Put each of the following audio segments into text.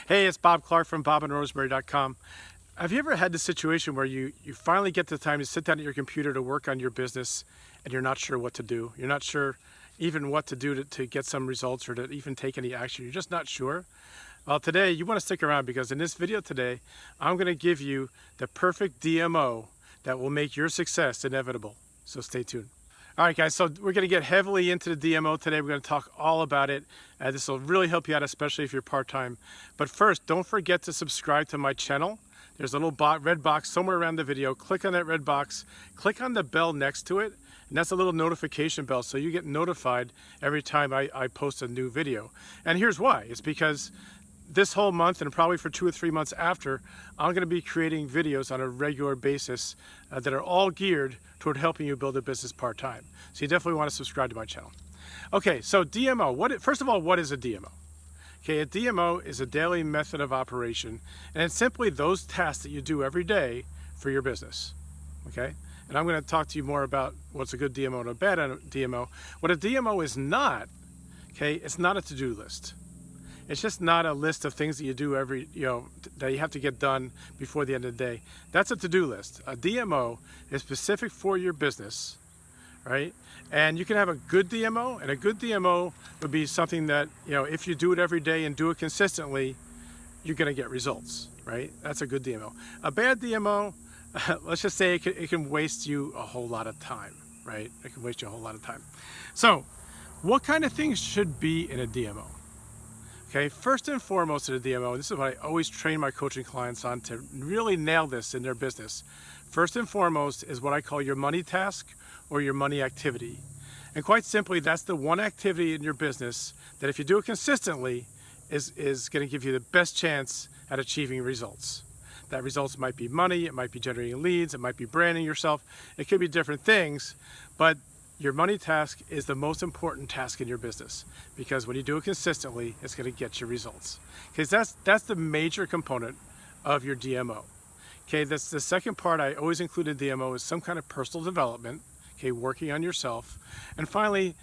Hey, it's Bob Clark from bobandrosemary.com. Have you ever had the situation where you finally get the time to sit down at your computer to work on your business and you're not sure what to do? You're not sure even what to do to get some results or to even take any action. You're just not sure. Well, today you want to stick around because in this video today, I'm going to give you the perfect DMO that will make your success inevitable. So stay tuned. All right, guys, so we're going to get heavily into the DMO today. We're going to talk all about it. This will really help you out, especially if you're part-time. But first, don't forget to subscribe to my channel. There's a little red box somewhere around the video. Click on that red box. Click on the bell next to it, and that's a little notification bell, so you get notified every time I post a new video. And here's why. It's because this whole month and probably for 2 or 3 months after, I'm going to be creating videos on a regular basis that are all geared toward helping you build a business part-time. So you definitely want to subscribe to my channel. Okay, so DMO. First of all, what is a DMO? Okay, a DMO is a daily method of operation, and it's simply those tasks that you do every day for your business. Okay, and I'm going to talk to you more about what's a good DMO and a bad DMO. What a DMO is not, okay, it's not a to-do list. It's just not a list of things that you do that you have to get done before the end of the day. That's a to-do list. A DMO is specific for your business, right? And you can have a good DMO, and a good DMO would be something that, if you do it every day and do it consistently, you're going to get results, right? That's a good DMO. A bad DMO, let's just say it can waste you a whole lot of time, right? It can waste you a whole lot of time. So what kind of things should be in a DMO? Okay, first and foremost in a DMO, this is what I always train my coaching clients on to really nail this in their business. First and foremost is what I call your money task or your money activity. And quite simply, that's the one activity in your business that if you do it consistently is going to give you the best chance at achieving results. That results might be money, it might be generating leads, it might be branding yourself, it could be different things, but your money task is the most important task in your business because when you do it consistently, it's going to get you results. Okay, that's the major component of your DMO. Okay, that's the second part I always include in DMO is some kind of personal development, okay, working on yourself. And finally,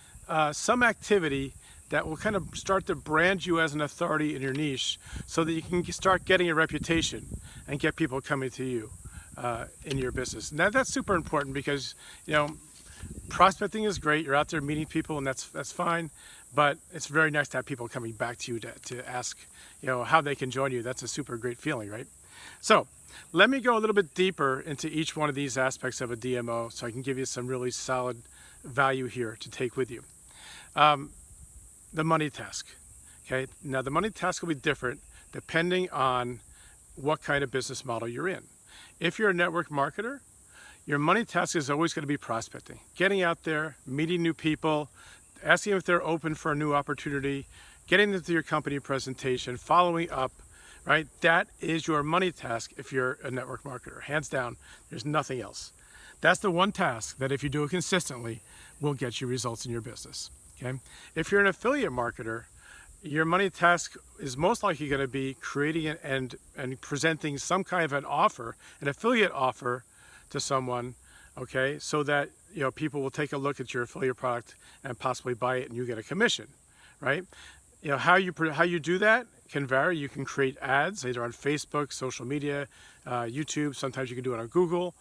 some activity that will kind of start to brand you as an authority in your niche so that you can start getting a reputation and get people coming to you in your business. Now that's super important because, prospecting is great. You're out there meeting people, and that's fine. But it's very nice to have people coming back to you to ask, how they can join you. That's a super great feeling, right? So let me go a little bit deeper into each one of these aspects of a DMO so I can give you some really solid value here to take with you. The money task. Okay, now the money task will be different depending on what kind of business model you're in. If you're a network marketer, your money task is always going to be prospecting, getting out there, meeting new people, asking if they're open for a new opportunity, getting them to your company presentation, following up, right? That is your money task if you're a network marketer. Hands down, there's nothing else. That's the one task that if you do it consistently will get you results in your business, okay? If you're an affiliate marketer, your money task is most likely going to be creating and presenting some kind of an offer, an affiliate offer, to someone, okay, so that people will take a look at your affiliate product and possibly buy it, and you get a commission, right? How you do that can vary. You can create ads either on Facebook, social media, YouTube. Sometimes you can do it on Google.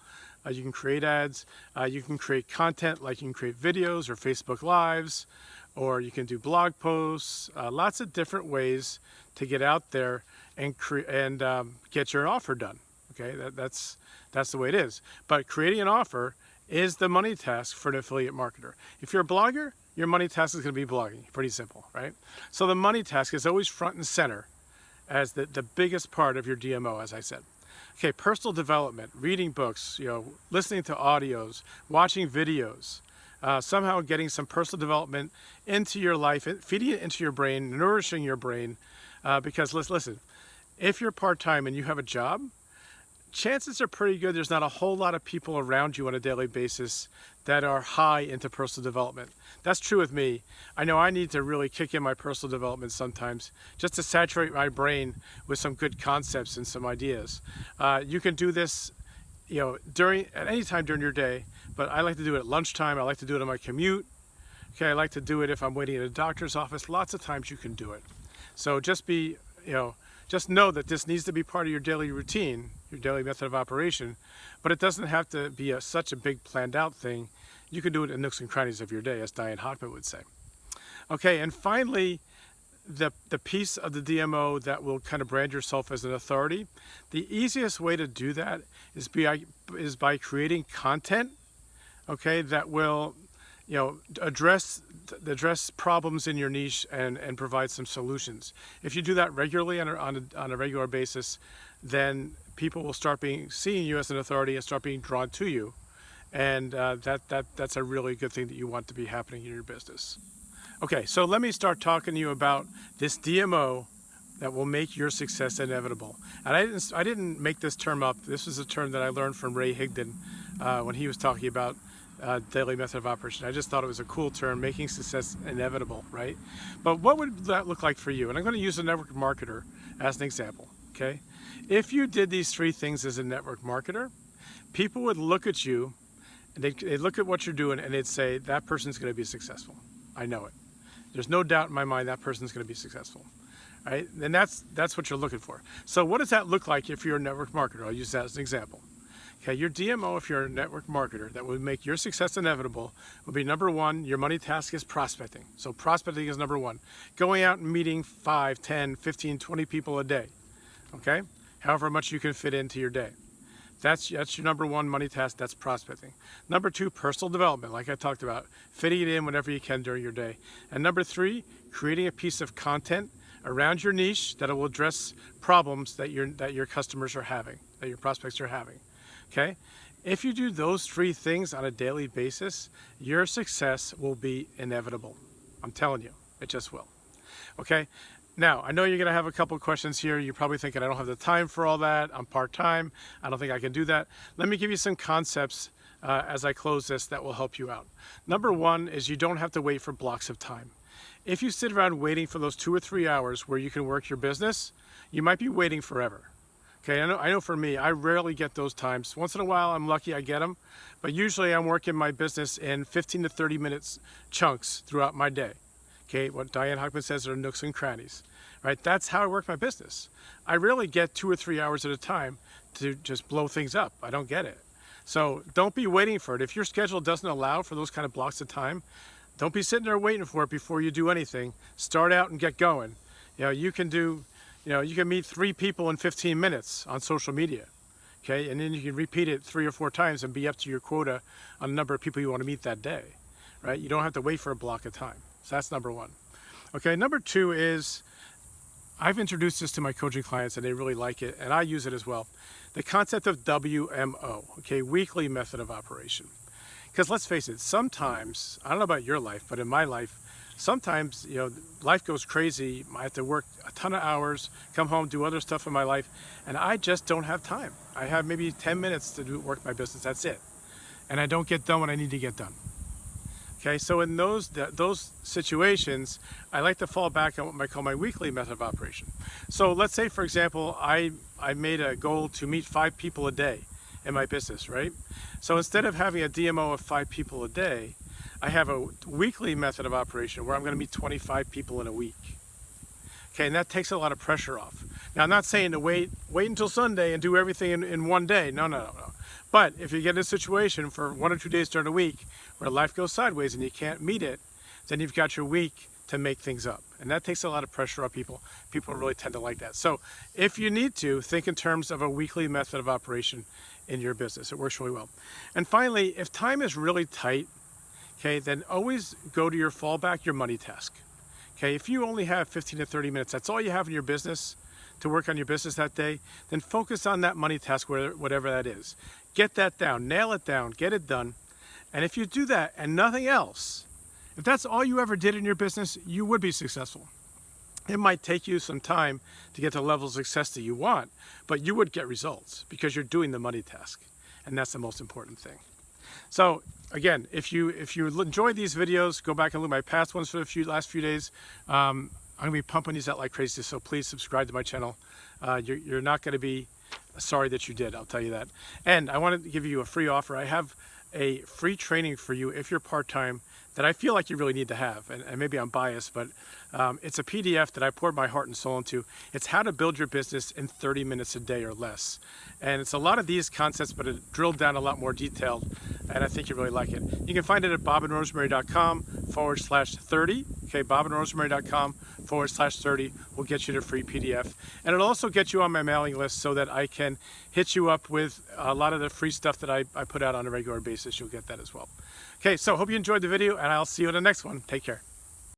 You can create ads. You can create content, like you can create videos or Facebook Lives, or you can do blog posts. Lots of different ways to get out there and get your offer done. Okay, that's the way it is. But creating an offer is the money task for an affiliate marketer. If you're a blogger, your money task is going to be blogging. Pretty simple, right? So the money task is always front and center as the biggest part of your DMO, as I said. Okay, personal development, reading books, listening to audios, watching videos, somehow getting some personal development into your life, feeding it into your brain, nourishing your brain. Because listen, if you're part-time and you have a job, chances are pretty good there's not a whole lot of people around you on a daily basis that are high into personal development. That's true with me. I know I need to really kick in my personal development sometimes just to saturate my brain with some good concepts and some ideas. You can do this, at any time during your day, but I like to do it at lunchtime. I like to do it on my commute. Okay, I like to do it if I'm waiting at a doctor's office. Lots of times you can do it. So just be, just know that this needs to be part of your daily routine, your daily method of operation, but it doesn't have to be such a big planned out thing. You can do it in nooks and crannies of your day, as Diane Hockman would say. Okay, and finally, the piece of the DMO that will kind of brand yourself as an authority, the easiest way to do that is by creating content, okay, that will, address problems in your niche and provide some solutions. If you do that regularly on a regular basis, then people will start seeing you as an authority and start being drawn to you, and that's a really good thing that you want to be happening in your business. Okay, so let me start talking to you about this DMO that will make your success inevitable. And I didn't make this term up. This is a term that I learned from Ray Higdon when he was talking about daily method of operation. I just thought it was a cool term, making success inevitable, right? But what would that look like for you? And I'm going to use a network marketer as an example, okay? If you did these 3 things as a network marketer, people would look at you, and they'd look at what you're doing, and they'd say, that person's going to be successful. I know it. There's no doubt in my mind that person's going to be successful, right? And that's what you're looking for. So what does that look like if you're a network marketer? I'll use that as an example. Okay, your DMO, if you're a network marketer, that would make your success inevitable, would be number 1, your money task is prospecting. So prospecting is number 1. Going out and meeting 5, 10, 15, 20 people a day, okay? However much you can fit into your day. That's your number 1 money task, that's prospecting. Number 2, personal development, like I talked about, fitting it in whenever you can during your day. And number 3, creating a piece of content around your niche that will address problems that your customers are having, that your prospects are having. Okay? If you do those 3 things on a daily basis, your success will be inevitable. I'm telling you, it just will. Okay? Now, I know you're going to have a couple of questions here. You're probably thinking, I don't have the time for all that. I'm part-time. I don't think I can do that. Let me give you some concepts as I close this that will help you out. Number 1 is you don't have to wait for blocks of time. If you sit around waiting for those 2 or 3 hours where you can work your business, you might be waiting forever. Okay, I know for me, I rarely get those times. Once in a while, I'm lucky I get them, but usually I'm working my business in 15 to 30 minutes chunks throughout my day. Okay, what Diane Hockman says are nooks and crannies, right? That's how I work my business. I rarely get 2 or 3 hours at a time to just blow things up. I don't get it. So don't be waiting for it. If your schedule doesn't allow for those kind of blocks of time, don't be sitting there waiting for it before you do anything. Start out and get going. You can meet 3 people in 15 minutes on social media, okay? And then you can repeat it 3 or 4 times and be up to your quota on the number of people you want to meet that day, right? You don't have to wait for a block of time. So that's number 1. Okay, number 2 is, I've introduced this to my coaching clients and they really like it, and I use it as well. The concept of WMO, okay, weekly method of operation. Because let's face it, sometimes, I don't know about your life, but in my life, sometimes, life goes crazy. I have to work a ton of hours, come home, do other stuff in my life, and I just don't have time. I have maybe 10 minutes to work my business, that's it. And I don't get done what I need to get done. Okay, so in those situations, I like to fall back on what I call my weekly method of operation. So let's say, for example, I made a goal to meet 5 people a day in my business, right? So instead of having a DMO of 5 people a day, I have a weekly method of operation where I'm going to meet 25 people in a week. Okay, and that takes a lot of pressure off. Now, I'm not saying to wait until Sunday and do everything in one day. No. But if you get in a situation for 1 or 2 days during the week where life goes sideways and you can't meet it, then you've got your week to make things up. And that takes a lot of pressure off people. People really tend to like that. So if you need to, think in terms of a weekly method of operation in your business. It works really well. And finally, if time is really tight, okay, then always go to your fallback, your money task. Okay, if you only have 15 to 30 minutes, that's all you have in your business to work on your business that day, then focus on that money task, whatever that is. Get that down, nail it down, get it done. And if you do that and nothing else, if that's all you ever did in your business, you would be successful. It might take you some time to get to the level of success that you want, but you would get results because you're doing the money task. And that's the most important thing. So again, if you enjoyed these videos, go back and look at my past ones for the last few days. I'm going to be pumping these out like crazy, so please subscribe to my channel. You're not going to be sorry that you did, I'll tell you that. And I wanted to give you a free offer. I have a free training for you if you're part-time that I feel like you really need to have. And maybe I'm biased, but it's a PDF that I poured my heart and soul into. It's how to build your business in 30 minutes a day or less. And it's a lot of these concepts, but it drilled down a lot more detailed, and I think you really like it. You can find it at bobandrosemary.com/30. Okay, bobandrosemary.com/30 will get you the free PDF. And it'll also get you on my mailing list so that I can hit you up with a lot of the free stuff that I put out on a regular basis. You'll get that as well. Okay, so hope you enjoyed the video, and I'll see you in the next one. Take care.